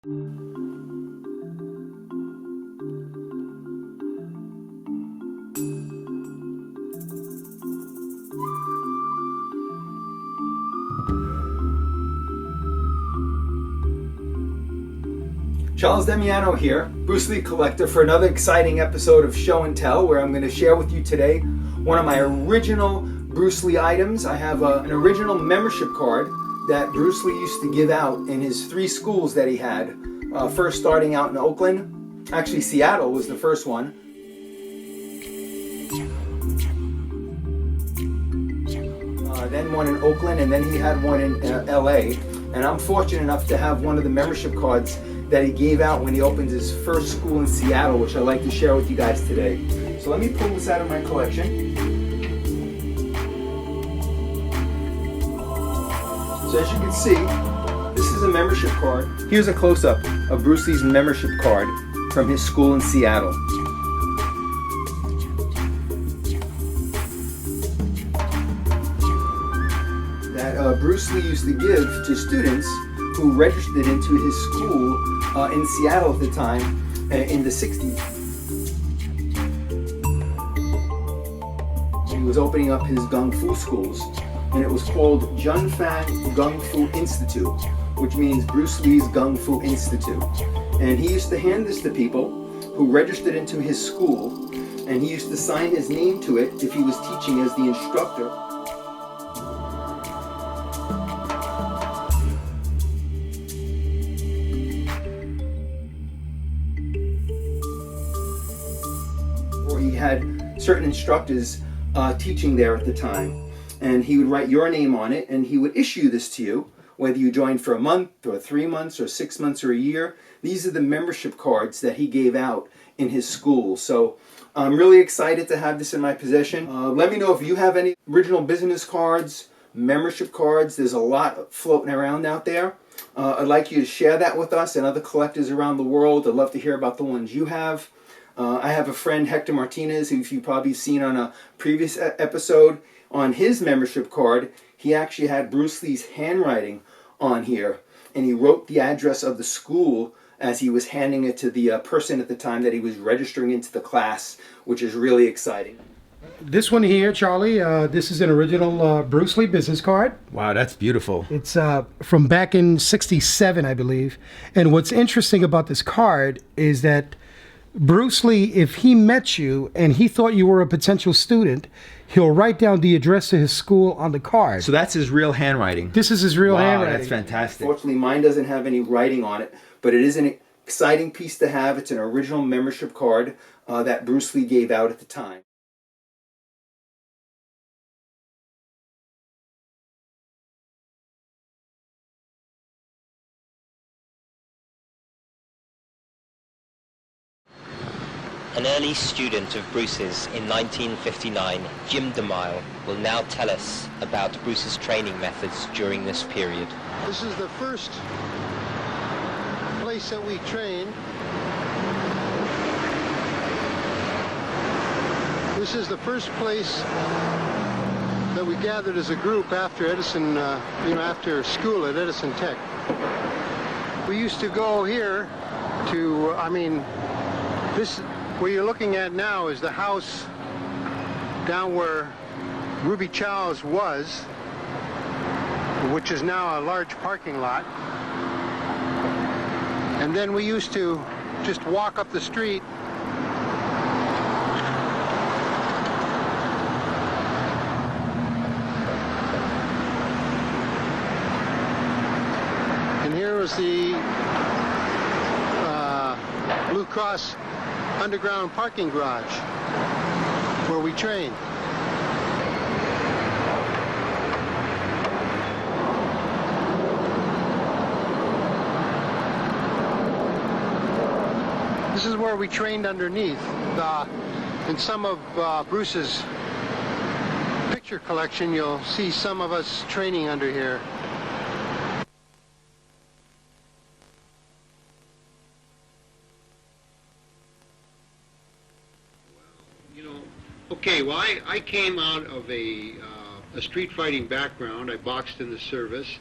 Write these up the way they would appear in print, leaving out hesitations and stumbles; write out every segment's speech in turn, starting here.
Charles Damiano here, Bruce Lee collector, for another exciting episode of Show and Tell, where I'm going to share with you today one of my original Bruce Lee items. I have an original membership card that Bruce Lee used to give out in his 3 schools that he had. First starting out in Oakland, actually Seattle was the first one. Then one in Oakland, and then he had one in LA. And I'm fortunate enough to have one of the membership cards that he gave out when he opened his first school in Seattle, which I'd like to share with you guys today. So let me pull this out of my collection. So as you can see, this is a membership card. Here's a close-up of Bruce Lee's membership card from his school in Seattle. That Bruce Lee used to give to students who registered into his school in Seattle at the time, in the 60s. He was opening up his Gung Fu schools, and it was called Junfang Gung Fu Institute, which means Bruce Lee's Gung Fu Institute. And he used to hand this to people who registered into his school, and he used to sign his name to it if he was teaching as the instructor. He had certain instructors teaching there at the time, and he would write your name on it, and he would issue this to you, whether you joined for a month or 3 months or 6 months or a year. These are the membership cards that he gave out in his school. So I'm really excited to have this in my possession. Let me know if you have any original business cards, membership cards. There's a lot floating around out there. I'd like you to share that with us and other collectors around the world. I'd love to hear about the ones you have. I have a friend, Hector Martinez, who you've probably seen on a previous episode. On his membership card, he actually had Bruce Lee's handwriting on here, and he wrote the address of the school as he was handing it to the person at the time that he was registering into the class, which is really exciting. This one here, Charlie, this is an original Bruce Lee business card. Wow, that's beautiful. It's from back in '67, I believe. And what's interesting about this card is that Bruce Lee, if he met you and he thought you were a potential student, he'll write down the address of his school on the card. So that's his real handwriting. This is his real handwriting. Wow, that's fantastic. Fortunately, mine doesn't have any writing on it, but it is an exciting piece to have. It's an original membership card that Bruce Lee gave out at the time. An early student of Bruce's in 1959, Jim DeMile, will now tell us about Bruce's training methods during this period. This is the first place that we trained. This is the first place that we gathered as a group after Edison, after school at Edison Tech. We used to go here to, this, what you're looking at now is the house down where Ruby Chow's was, which is now a large parking lot. And then we used to just walk up the street and here was the Blue Cross underground parking garage where we trained. This is where we trained underneath. In some of Bruce's picture collection, you'll see some of us training under here. Okay, well, I came out of a street fighting background. I boxed in the service,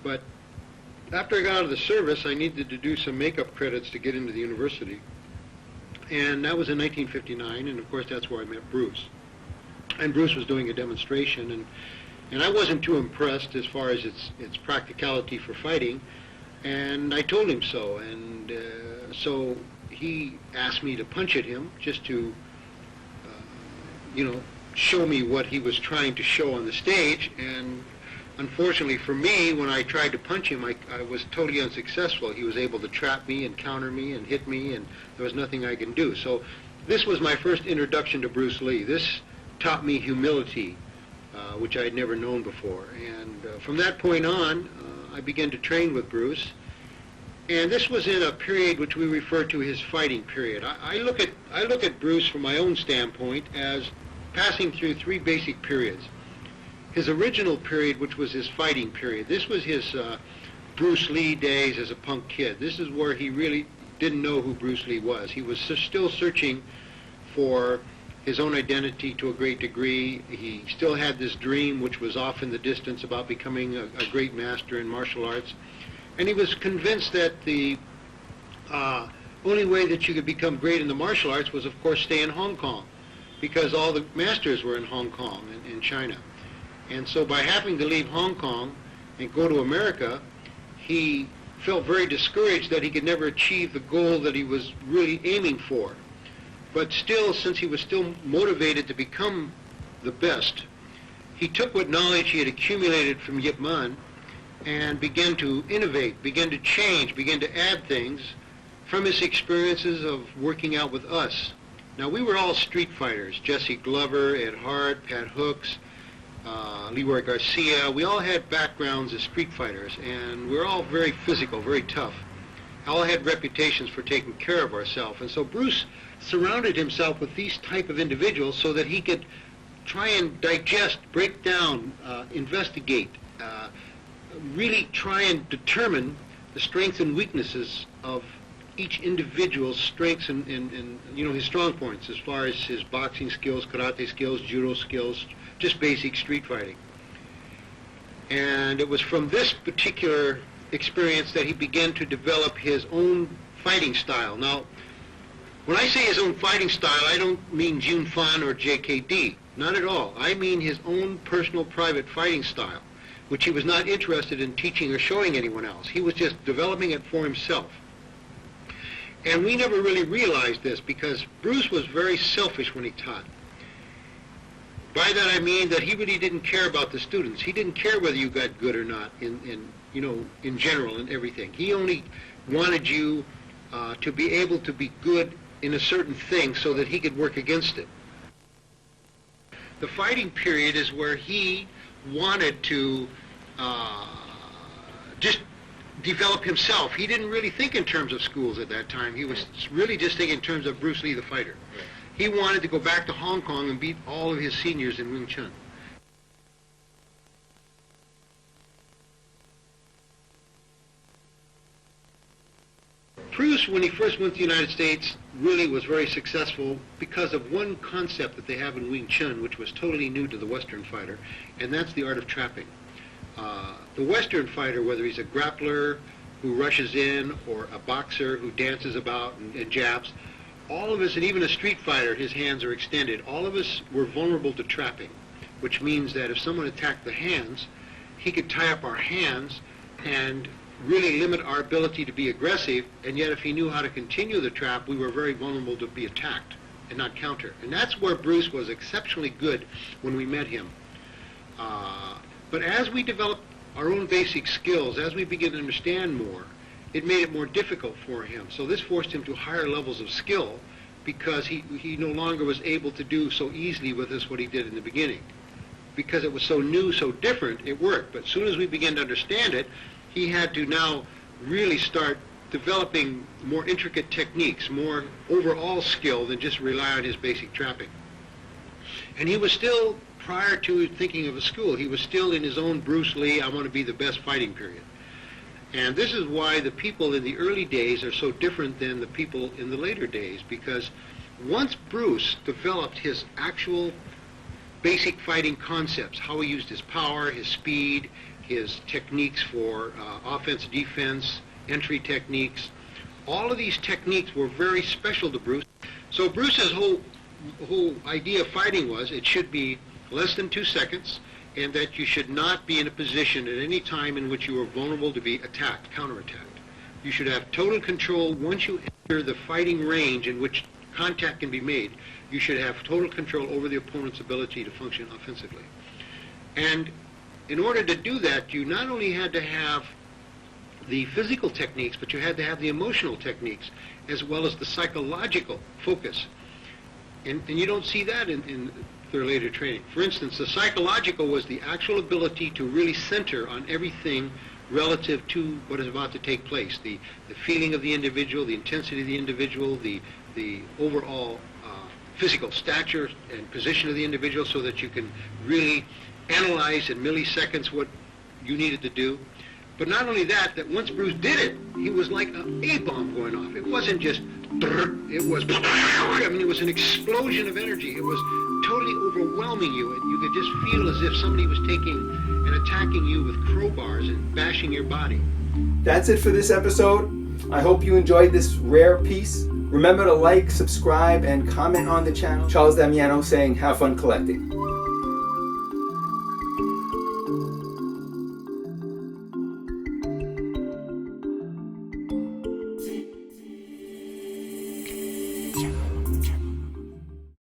but after I got out of the service, I needed to do some makeup credits to get into the university. And that was in 1959, and of course that's where I met Bruce. And Bruce was doing a demonstration, and I wasn't too impressed as far as its practicality for fighting, and I told him so, and so he asked me to punch at him just to, show me what he was trying to show on the stage. And unfortunately for me, when I tried to punch him, I was totally unsuccessful. He was able to trap me and counter me and hit me, and there was nothing I can do. So this was my first introduction to Bruce Lee. This taught me humility, which I had never known before. And from that point on, I began to train with Bruce. And this was in a period which we refer to his fighting period. I look at Bruce from my own standpoint as passing through three basic periods. His original period, which was his fighting period, this was his Bruce Lee days as a punk kid. This is where he really didn't know who Bruce Lee was. He was still searching for his own identity to a great degree. He still had this dream, which was off in the distance, about becoming a great master in martial arts. And he was convinced that the only way that you could become great in the martial arts was, of course, stay in Hong Kong, because all the masters were in Hong Kong and in China. And so by having to leave Hong Kong and go to America, he felt very discouraged that he could never achieve the goal that he was really aiming for. But still, since he was still motivated to become the best, he took what knowledge he had accumulated from Yip Man and began to innovate, began to change, began to add things from his experiences of working out with us. Now, we were all street fighters. Jesse Glover, Ed Hart, Pat Hooks, Leroy Garcia. We all had backgrounds as street fighters, and we were all very physical, very tough. All had reputations for taking care of ourselves. And so Bruce surrounded himself with these type of individuals so that he could try and digest, break down, investigate, really try and determine the strengths and weaknesses of each individual's strengths and his strong points, as far as his boxing skills, karate skills, judo skills, just basic street fighting. And it was from this particular experience that he began to develop his own fighting style. Now, when I say his own fighting style, I don't mean Jun Fan or JKD. Not at all. I mean his own personal private fighting style, which he was not interested in teaching or showing anyone else. He was just developing it for himself. And we never really realized this because Bruce was very selfish when he taught. By that I mean that he really didn't care about the students. He didn't care whether you got good or not in general and everything. He only wanted you to be able to be good in a certain thing so that he could work against it. The fighting period is where he wanted to just develop himself. He didn't really think in terms of schools at that time. He was really just thinking in terms of Bruce Lee the fighter. Right. He wanted to go back to Hong Kong and beat all of his seniors in Wing Chun. Bruce, when he first went to the United States, really was very successful because of one concept that they have in Wing Chun, which was totally new to the Western fighter, and that's the art of trapping. The Western fighter, whether he's a grappler who rushes in or a boxer who dances about and jabs, all of us, and even a street fighter, his hands are extended. All of us were vulnerable to trapping, which means that if someone attacked the hands, he could tie up our hands and really limit our ability to be aggressive, and yet if he knew how to continue the trap, we were very vulnerable to be attacked and not counter. And that's where Bruce was exceptionally good when we met him. But as we developed our own basic skills, as we began to understand more, it made it more difficult for him. So this forced him to higher levels of skill because he no longer was able to do so easily with us what he did in the beginning. Because it was so new, so different, it worked. But as soon as we began to understand it, he had to now really start developing more intricate techniques, more overall skill than just rely on his basic trapping. And he was still, prior to thinking of a school, he was still in his own Bruce Lee, I want to be the best fighting period. And this is why the people in the early days are so different than the people in the later days, because once Bruce developed his actual basic fighting concepts, how he used his power, his speed, his techniques for offense, defense, entry techniques. All of these techniques were very special to Bruce. So Bruce's whole idea of fighting was it should be less than 2 seconds, and that you should not be in a position at any time in which you are vulnerable to be attacked, counterattacked. You should have total control once you enter the fighting range in which contact can be made. You should have total control over the opponent's ability to function offensively. And in order to do that, you not only had to have the physical techniques, but you had to have the emotional techniques, as well as the psychological focus. And you don't see that in their later training. For instance, the psychological was the actual ability to really center on everything relative to what is about to take place. The feeling of the individual, the intensity of the individual, the overall physical stature and position of the individual, so that you can really analyze in milliseconds what you needed to do. But not only that once Bruce did it, he was like an A-bomb going off. It wasn't just, it was, I mean, it was an explosion of energy. It was totally overwhelming you, and you could just feel as if somebody was taking and attacking you with crowbars and bashing your body. That's it for this episode. I hope you enjoyed this rare piece. Remember to like, subscribe, and comment on the channel. Charles Damiano saying, have fun collecting.